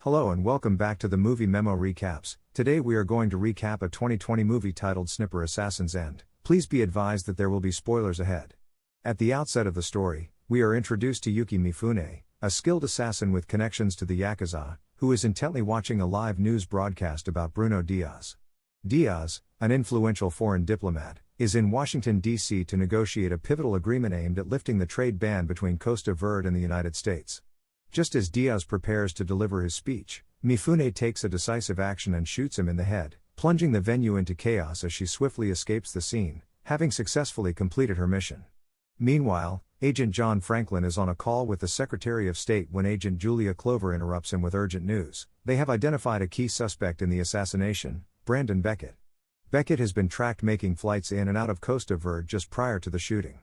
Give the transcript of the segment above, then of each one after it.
Hello and welcome back to the Movie Memo Recaps. Today we are going to recap a 2020 movie titled Snipper Assassin's End. Please be advised that there will be spoilers ahead. At the outset of the story, we are introduced to Yuki Mifune, a skilled assassin with connections to the Yakuza, who is intently watching a live news broadcast about Bruno Diaz. Diaz, an influential foreign diplomat, is in Washington, D.C. to negotiate a pivotal agreement aimed at lifting the trade ban between Costa Verde and the United States. Just as Diaz prepares to deliver his speech, Mifune takes a decisive action and shoots him in the head, plunging the venue into chaos as she swiftly escapes the scene, having successfully completed her mission. Meanwhile, Agent John Franklin is on a call with the Secretary of State when Agent Julia Clover interrupts him with urgent news. They have identified a key suspect in the assassination, Brandon Beckett. Beckett has been tracked making flights in and out of Costa Verde just prior to the shooting.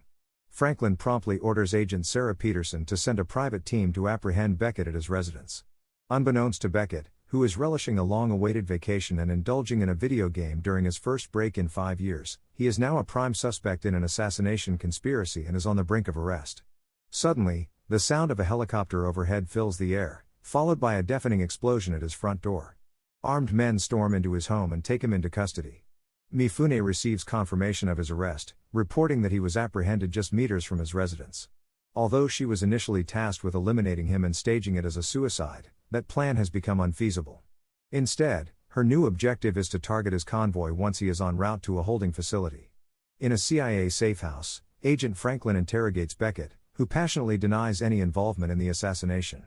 Franklin promptly orders Agent Sarah Peterson to send a private team to apprehend Beckett at his residence. Unbeknownst to Beckett, who is relishing a long-awaited vacation and indulging in a video game during his first break in 5 years, he is now a prime suspect in an assassination conspiracy and is on the brink of arrest. Suddenly, the sound of a helicopter overhead fills the air, followed by a deafening explosion at his front door. Armed men storm into his home and take him into custody. Mifune receives confirmation of his arrest, reporting that he was apprehended just meters from his residence. Although she was initially tasked with eliminating him and staging it as a suicide, that plan has become unfeasible. Instead, her new objective is to target his convoy once he is en route to a holding facility. In a CIA safehouse, Agent Franklin interrogates Beckett, who passionately denies any involvement in the assassination.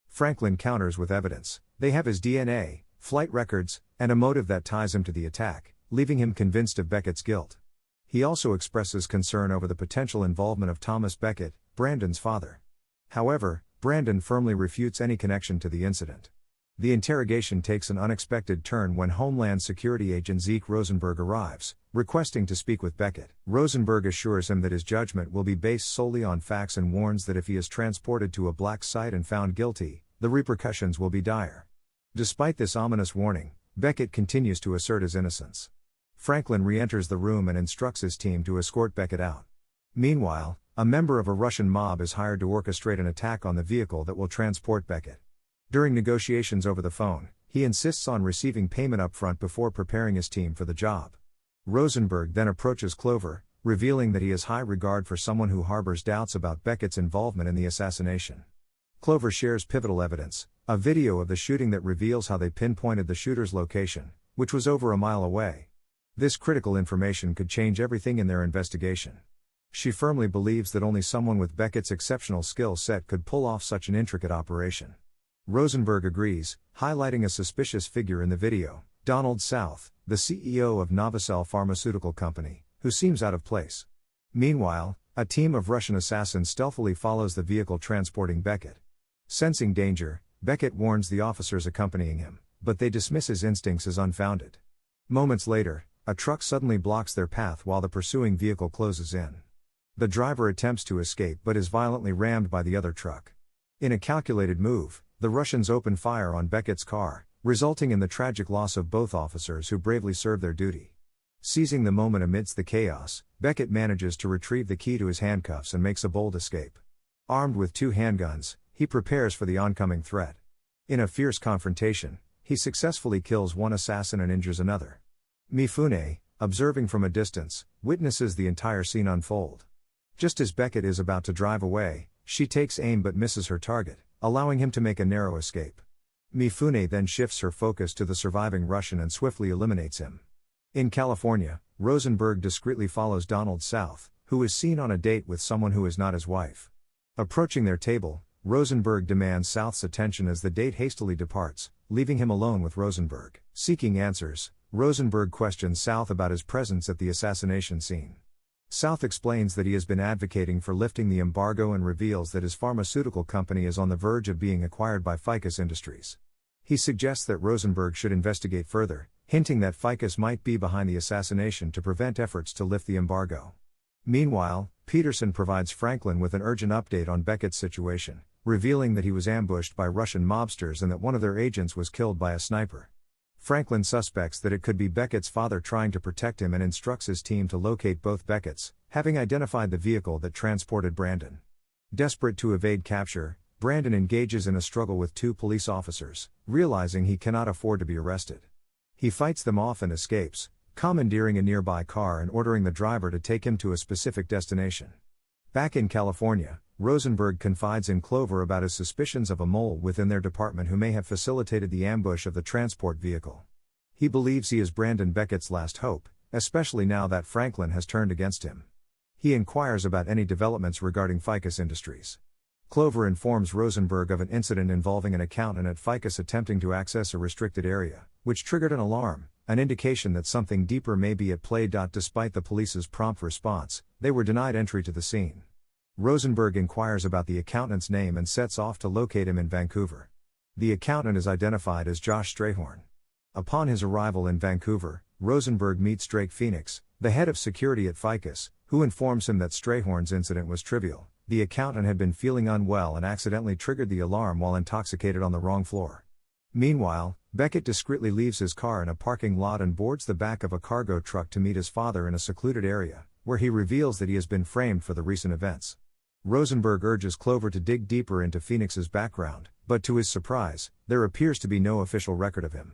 Franklin counters with evidence. They have his DNA, flight records, and a motive that ties him to the attack, leaving him convinced of Beckett's guilt. He also expresses concern over the potential involvement of Thomas Beckett, Brandon's father. However, Brandon firmly refutes any connection to the incident. The interrogation takes an unexpected turn when Homeland Security agent Zeke Rosenberg arrives, requesting to speak with Beckett. Rosenberg assures him that his judgment will be based solely on facts and warns that if he is transported to a black site and found guilty, the repercussions will be dire. Despite this ominous warning, Beckett continues to assert his innocence. Franklin re-enters the room and instructs his team to escort Beckett out. Meanwhile, a member of a Russian mob is hired to orchestrate an attack on the vehicle that will transport Beckett. During negotiations over the phone, he insists on receiving payment up front before preparing his team for the job. Rosenberg then approaches Clover, revealing that he has high regard for someone who harbors doubts about Beckett's involvement in the assassination. Clover shares pivotal evidence, a video of the shooting that reveals how they pinpointed the shooter's location, which was over a mile away. This critical information could change everything in their investigation. She firmly believes that only someone with Beckett's exceptional skill set could pull off such an intricate operation. Rosenberg agrees, highlighting a suspicious figure in the video, Donald South, the CEO of Novacell Pharmaceutical Company, who seems out of place. Meanwhile, a team of Russian assassins stealthily follows the vehicle transporting Beckett. Sensing danger, Beckett warns the officers accompanying him, but they dismiss his instincts as unfounded. Moments later, a truck suddenly blocks their path while the pursuing vehicle closes in. The driver attempts to escape but is violently rammed by the other truck. In a calculated move, the Russians open fire on Beckett's car, resulting in the tragic loss of both officers who bravely served their duty. Seizing the moment amidst the chaos, Beckett manages to retrieve the key to his handcuffs and makes a bold escape. Armed with 2 handguns, he prepares for the oncoming threat. In a fierce confrontation, he successfully kills one assassin and injures another. Mifune, observing from a distance, witnesses the entire scene unfold. Just as Beckett is about to drive away, she takes aim but misses her target, allowing him to make a narrow escape. Mifune then shifts her focus to the surviving Russian and swiftly eliminates him. In California, Rosenberg discreetly follows Donald South, who is seen on a date with someone who is not his wife. Approaching their table, Rosenberg demands South's attention as the date hastily departs, leaving him alone with Rosenberg. Seeking answers, Rosenberg questions South about his presence at the assassination scene. South explains that he has been advocating for lifting the embargo and reveals that his pharmaceutical company is on the verge of being acquired by Ficus Industries. He suggests that Rosenberg should investigate further, hinting that Ficus might be behind the assassination to prevent efforts to lift the embargo. Meanwhile, Peterson provides Franklin with an urgent update on Beckett's situation, revealing that he was ambushed by Russian mobsters and that one of their agents was killed by a sniper. Franklin suspects that it could be Beckett's father trying to protect him and instructs his team to locate both Becketts, having identified the vehicle that transported Brandon. Desperate to evade capture, Brandon engages in a struggle with two police officers, realizing he cannot afford to be arrested. He fights them off and escapes, commandeering a nearby car and ordering the driver to take him to a specific destination. Back in California, Rosenberg confides in Clover about his suspicions of a mole within their department who may have facilitated the ambush of the transport vehicle. He believes he is Brandon Beckett's last hope, especially now that Franklin has turned against him. He inquires about any developments regarding Ficus Industries. Clover informs Rosenberg of an incident involving an accountant at Ficus attempting to access a restricted area, which triggered an alarm, an indication that something deeper may be at play. Despite the police's prompt response, they were denied entry to the scene. Rosenberg inquires about the accountant's name and sets off to locate him in Vancouver. The accountant is identified as Josh Strayhorn. Upon his arrival in Vancouver, Rosenberg meets Drake Phoenix, the head of security at Ficus, who informs him that Strayhorn's incident was trivial. The accountant had been feeling unwell and accidentally triggered the alarm while intoxicated on the wrong floor. Meanwhile, Beckett discreetly leaves his car in a parking lot and boards the back of a cargo truck to meet his father in a secluded area, where he reveals that he has been framed for the recent events. Rosenberg urges Clover to dig deeper into Phoenix's background, but to his surprise, there appears to be no official record of him.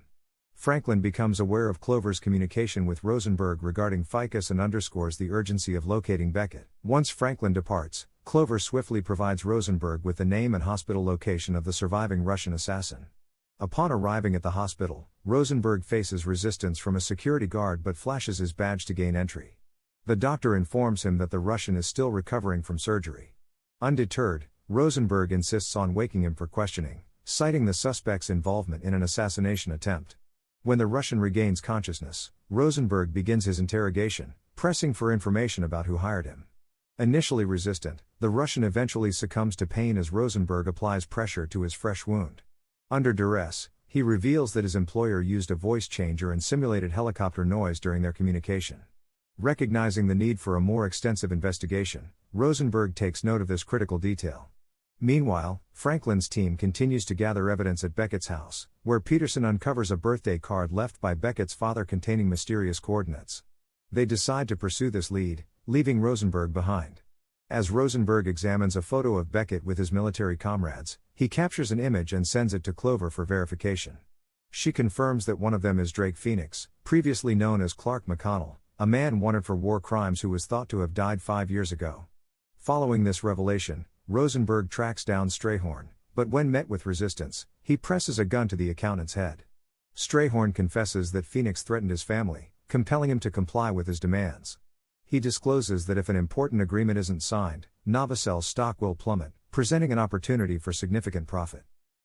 Franklin becomes aware of Clover's communication with Rosenberg regarding Ficus and underscores the urgency of locating Beckett. Once Franklin departs, Clover swiftly provides Rosenberg with the name and hospital location of the surviving Russian assassin. Upon arriving at the hospital, Rosenberg faces resistance from a security guard but flashes his badge to gain entry. The doctor informs him that the Russian is still recovering from surgery. Undeterred, Rosenberg insists on waking him for questioning, citing the suspect's involvement in an assassination attempt. When the Russian regains consciousness, Rosenberg begins his interrogation, pressing for information about who hired him. Initially resistant, the Russian eventually succumbs to pain as Rosenberg applies pressure to his fresh wound. Under duress, he reveals that his employer used a voice changer and simulated helicopter noise during their communication. Recognizing the need for a more extensive investigation, Rosenberg takes note of this critical detail. Meanwhile, Franklin's team continues to gather evidence at Beckett's house, where Peterson uncovers a birthday card left by Beckett's father containing mysterious coordinates. They decide to pursue this lead, leaving Rosenberg behind. As Rosenberg examines a photo of Beckett with his military comrades, he captures an image and sends it to Clover for verification. She confirms that one of them is Drake Phoenix, previously known as Clark McConnell, a man wanted for war crimes who was thought to have died 5 years ago. Following this revelation, Rosenberg tracks down Strayhorn, but when met with resistance, he presses a gun to the accountant's head. Strayhorn confesses that Phoenix threatened his family, compelling him to comply with his demands. He discloses that if an important agreement isn't signed, Novocel's stock will plummet, presenting an opportunity for significant profit.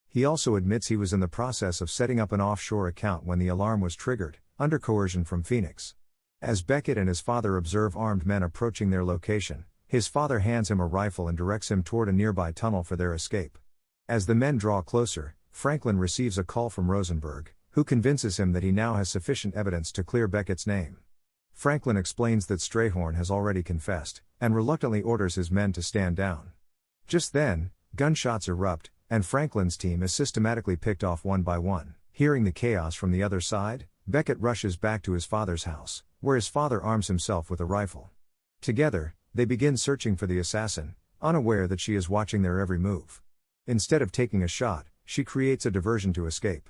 He also admits he was in the process of setting up an offshore account when the alarm was triggered, under coercion from Phoenix. As Beckett and his father observe armed men approaching their location, his father hands him a rifle and directs him toward a nearby tunnel for their escape. As the men draw closer, Franklin receives a call from Rosenberg, who convinces him that he now has sufficient evidence to clear Beckett's name. Franklin explains that Strayhorn has already confessed, and reluctantly orders his men to stand down. Just then, gunshots erupt, and Franklin's team is systematically picked off one by one. Hearing the chaos from the other side, Beckett rushes back to his father's house, where his father arms himself with a rifle. Together, they begin searching for the assassin, unaware that she is watching their every move. Instead of taking a shot, she creates a diversion to escape.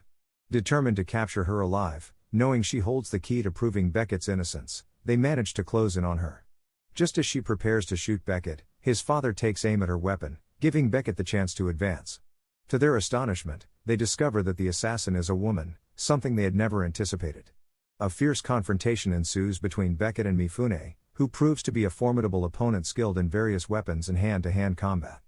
Determined to capture her alive, knowing she holds the key to proving Beckett's innocence, they manage to close in on her. Just as she prepares to shoot Beckett, his father takes aim at her weapon, giving Beckett the chance to advance. To their astonishment, they discover that the assassin is a woman, something they had never anticipated. A fierce confrontation ensues between Beckett and Mifune, who proves to be a formidable opponent skilled in various weapons and hand-to-hand combat.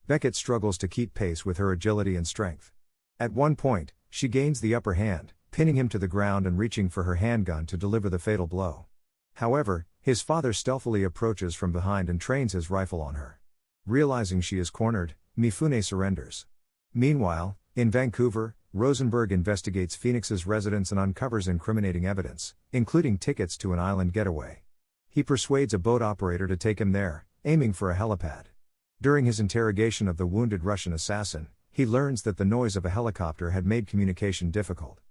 Beckett struggles to keep pace with her agility and strength. At one point, she gains the upper hand, pinning him to the ground and reaching for her handgun to deliver the fatal blow. However, his father stealthily approaches from behind and trains his rifle on her. Realizing she is cornered, Mifune surrenders. Meanwhile, in Vancouver, Rosenberg investigates Phoenix's residence and uncovers incriminating evidence, including tickets to an island getaway. He persuades a boat operator to take him there, aiming for a helipad. During his interrogation of the wounded Russian assassin, he learns that the noise of a helicopter had made communication difficult.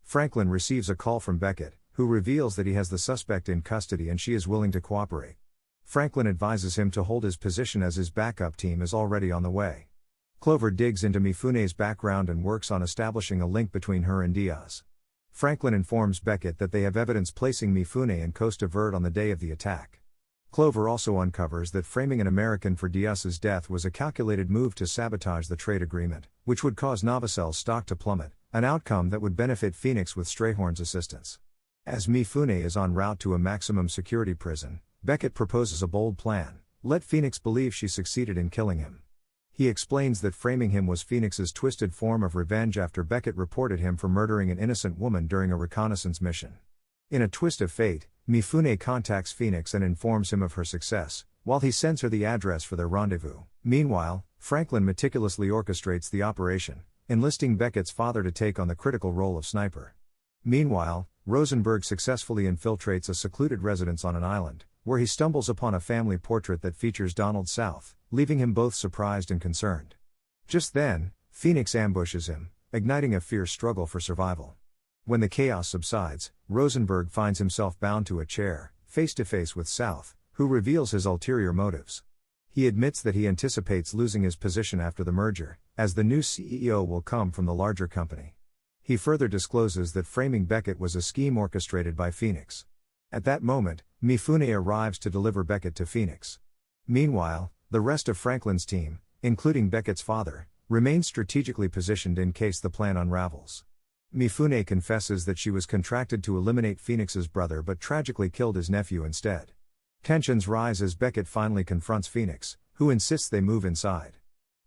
Franklin receives a call from Beckett, who reveals that he has the suspect in custody and she is willing to cooperate. Franklin advises him to hold his position as his backup team is already on the way. Clover digs into Mifune's background and works on establishing a link between her and Diaz. Franklin informs Beckett that they have evidence placing Mifune and Costa Verde on the day of the attack. Clover also uncovers that framing an American for Diaz's death was a calculated move to sabotage the trade agreement, which would cause Novocel's stock to plummet, an outcome that would benefit Phoenix with Strayhorn's assistance. As Mifune is en route to a maximum security prison, Beckett proposes a bold plan: let Phoenix believe she succeeded in killing him. He explains that framing him was Phoenix's twisted form of revenge after Beckett reported him for murdering an innocent woman during a reconnaissance mission. In a twist of fate, Mifune contacts Phoenix and informs him of her success, while he sends her the address for their rendezvous. Meanwhile, Franklin meticulously orchestrates the operation, enlisting Beckett's father to take on the critical role of sniper. Meanwhile, Rosenberg successfully infiltrates a secluded residence on an island, where he stumbles upon a family portrait that features Donald South, leaving him both surprised and concerned. Just then, Phoenix ambushes him, igniting a fierce struggle for survival. When the chaos subsides, Rosenberg finds himself bound to a chair, face to face with South, who reveals his ulterior motives. He admits that he anticipates losing his position after the merger, as the new CEO will come from the larger company. He further discloses that framing Beckett was a scheme orchestrated by Phoenix. At that moment, Mifune arrives to deliver Beckett to Phoenix. Meanwhile, the rest of Franklin's team, including Beckett's father, remains strategically positioned in case the plan unravels. Mifune confesses that she was contracted to eliminate Phoenix's brother but tragically killed his nephew instead. Tensions rise as Beckett finally confronts Phoenix, who insists they move inside.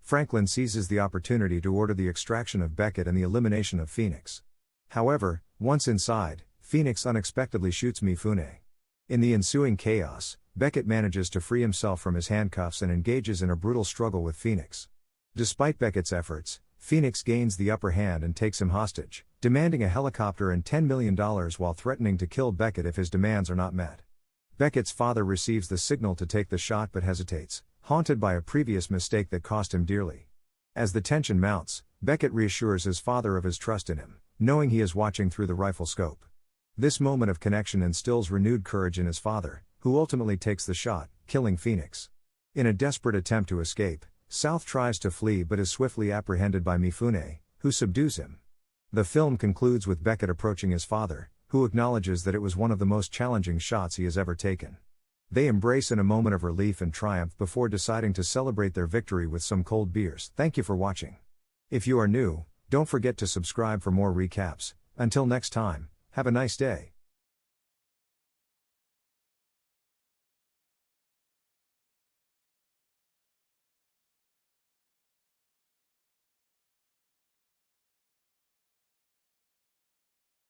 Franklin seizes the opportunity to order the extraction of Beckett and the elimination of Phoenix. However, once inside, Phoenix unexpectedly shoots Mifune. In the ensuing chaos, Beckett manages to free himself from his handcuffs and engages in a brutal struggle with Phoenix. Despite Beckett's efforts, Phoenix gains the upper hand and takes him hostage, demanding a helicopter and $10 million while threatening to kill Beckett if his demands are not met. Beckett's father receives the signal to take the shot but hesitates, haunted by a previous mistake that cost him dearly. As the tension mounts, Beckett reassures his father of his trust in him, knowing he is watching through the rifle scope. This moment of connection instills renewed courage in his father, who ultimately takes the shot, killing Phoenix. In a desperate attempt to escape, South tries to flee but is swiftly apprehended by Mifune, who subdues him. The film concludes with Beckett approaching his father, who acknowledges that it was one of the most challenging shots he has ever taken. They embrace in a moment of relief and triumph before deciding to celebrate their victory with some cold beers. Thank you for watching. If you are new, don't forget to subscribe for more recaps. Until next time, have a nice day.